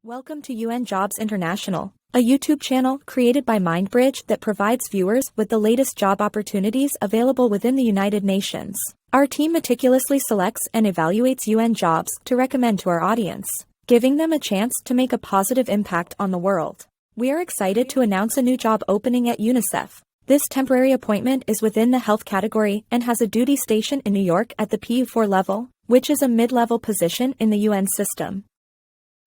Welcome to UNjobs International, a YouTube channel created by MindBridge that provides viewers with the latest job opportunities available within the United Nations. Our team meticulously selects and evaluates UNjobs to recommend to our audience, giving them a chance to make a positive impact on the world. We are excited to announce a new job opening at UNICEF. This temporary appointment is within the health category and has a duty station in New York at the PU4 level, which is a mid-level position in the UN system.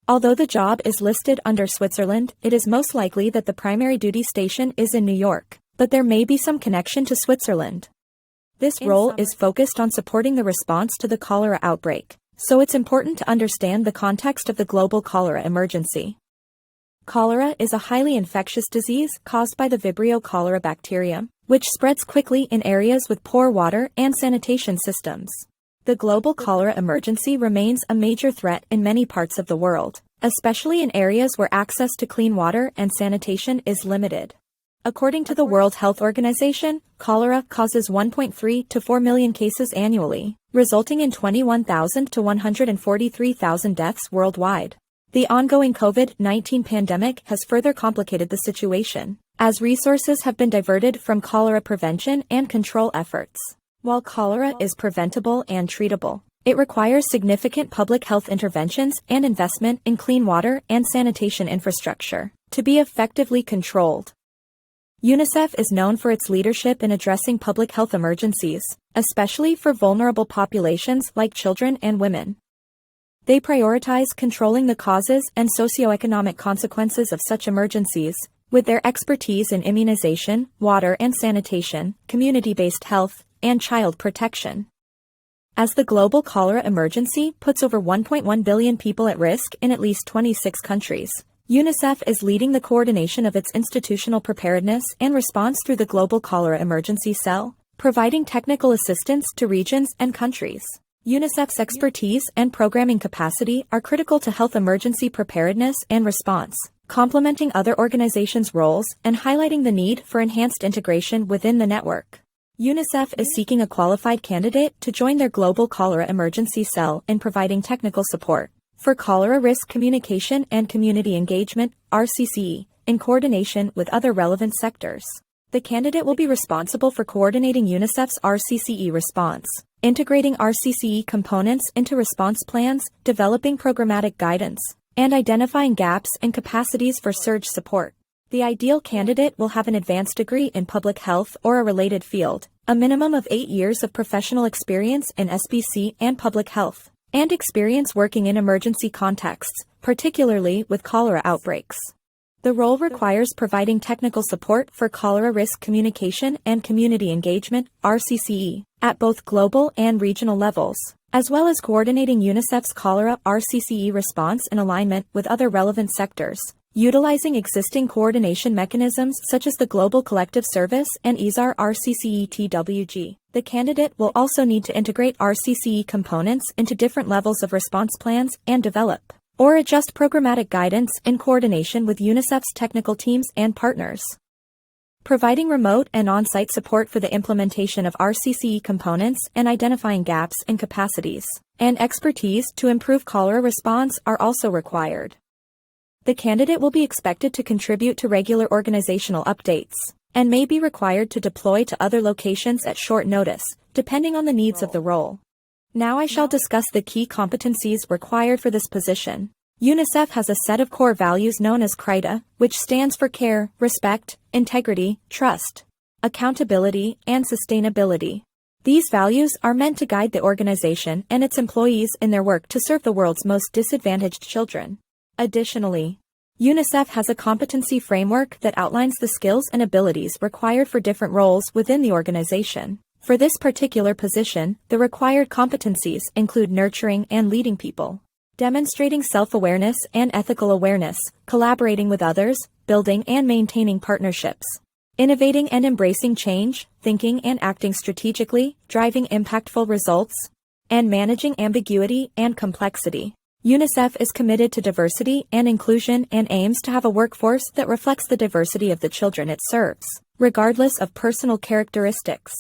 Although the job is listed under Switzerland, it is most likely that the primary duty station is in New York, but there may be some connection to Switzerland. This role is focused on supporting the response to the cholera outbreak, so it's important to understand the context of the global cholera emergency. Cholera is a highly infectious disease caused by the Vibrio cholera bacterium, which spreads quickly in areas with poor water and sanitation systems. The global cholera emergency remains a major threat in many parts of the world, especially in areas where access to clean water and sanitation is limited. According to the World Health Organization, cholera causes 1.3 to 4 million cases annually, resulting in 21,000 to 143,000 deaths worldwide. The ongoing COVID-19 pandemic has further complicated the situation, as resources have been diverted from cholera prevention and control efforts. While cholera is preventable and treatable, it requires significant public health interventions and investment in clean water and sanitation infrastructure to be effectively controlled. UNICEF is known for its leadership in addressing public health emergencies, especially for vulnerable populations like children and women. They prioritize controlling the causes and socioeconomic consequences of such emergencies, with their expertise in immunization, water and sanitation, community-based health, and child protection. As the global cholera emergency puts over 1.1 billion people at risk in at least 26 countries, UNICEF is leading the coordination of its institutional preparedness and response through the Global Cholera Emergency Cell, providing technical assistance to regions and countries. UNICEF's expertise and programming capacity are critical to health emergency preparedness and response, complementing other organizations' roles and highlighting the need for enhanced integration within the network. UNICEF is seeking a qualified candidate to join their Global Cholera Emergency Cell in providing technical support for cholera risk communication and community engagement, RCCE, in coordination with other relevant sectors. The candidate will be responsible for coordinating UNICEF's RCCE response, integrating RCCE components into response plans, developing programmatic guidance, and identifying gaps and capacities for surge support. The ideal candidate will have an advanced degree in public health or a related field, a minimum of 8 years of professional experience in SPC and public health, and experience working in emergency contexts, particularly with cholera outbreaks. The role requires providing technical support for cholera risk communication and community engagement, RCCE, at both global and regional levels, as well as coordinating UNICEF's cholera RCCE response in alignment with other relevant sectors, utilizing existing coordination mechanisms such as the Global Collective Service and ESAR RCCE TWG. The candidate will also need to integrate RCCE components into different levels of response plans and develop or adjust programmatic guidance in coordination with UNICEF's technical teams and partners. Providing remote and on-site support for the implementation of RCCE components and identifying gaps in capacities and expertise to improve cholera response are also required. The candidate will be expected to contribute to regular organizational updates and may be required to deploy to other locations at short notice, depending on the needs of the role. Now I shall discuss the key competencies required for this position. UNICEF has a set of core values known as CRITA, which stands for care, respect, integrity, trust, accountability, and sustainability. These values are meant to guide the organization and its employees in their work to serve the world's most disadvantaged children. Additionally, UNICEF has a competency framework that outlines the skills and abilities required for different roles within the organization. For this particular position, the required competencies include nurturing and leading people, demonstrating self-awareness and ethical awareness, collaborating with others, building and maintaining partnerships, innovating and embracing change, thinking and acting strategically, driving impactful results, and managing ambiguity and complexity. UNICEF is committed to diversity and inclusion and aims to have a workforce that reflects the diversity of the children it serves, regardless of personal characteristics.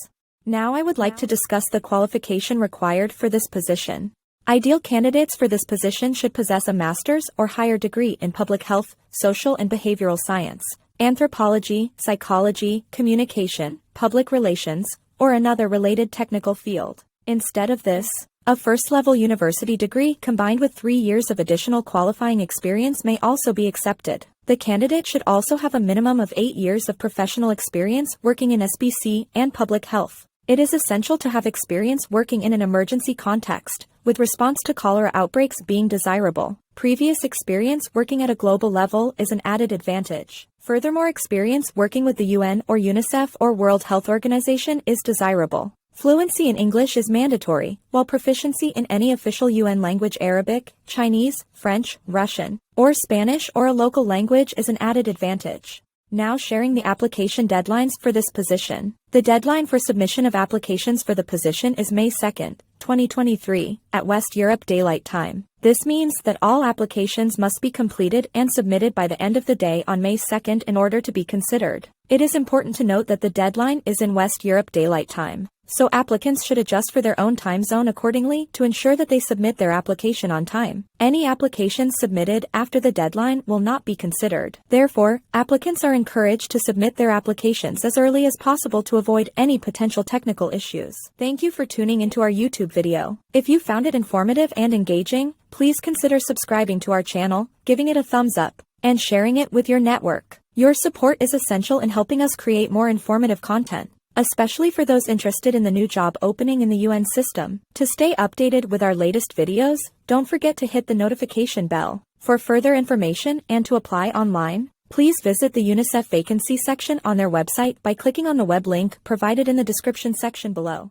Now I would like to discuss the qualification required for this position. Ideal candidates for this position should possess a master's or higher degree in public health, social and behavioral science, anthropology, psychology, communication, public relations, or another related technical field. Instead of this, a first-level university degree combined with 3 years of additional qualifying experience may also be accepted. The candidate should also have a minimum of 8 years of professional experience working in SBC and public health. It is essential to have experience working in an emergency context, with response to cholera outbreaks being desirable. Previous experience working at a global level is an added advantage. Furthermore, experience working with the UN or UNICEF or World Health Organization is desirable. Fluency in English is mandatory, while proficiency in any official UN language Arabic, Chinese, French, Russian, or Spanish or a local language is an added advantage. Now sharing the application deadlines for this position. The deadline for submission of applications for the position is May 2nd, 2023, at West Europe Daylight Time. This means that all applications must be completed and submitted by the end of the day on May 2nd in order to be considered. It is important to note that the deadline is in West Europe Daylight Time, so applicants should adjust for their own time zone accordingly to ensure that they submit their application on time. Any applications submitted after the deadline will not be considered. Therefore, applicants are encouraged to submit their applications as early as possible to avoid any potential technical issues. Thank you for tuning into our YouTube video. If you found it informative and engaging, please consider subscribing to our channel, giving it a thumbs up, and sharing it with your network. Your support is essential in helping us create more informative content, especially for those interested in the new job opening in the UN system. To stay updated with our latest videos, don't forget to hit the notification bell. For further information and to apply online, please visit the UNICEF vacancy section on their website by clicking on the web link provided in the description section below.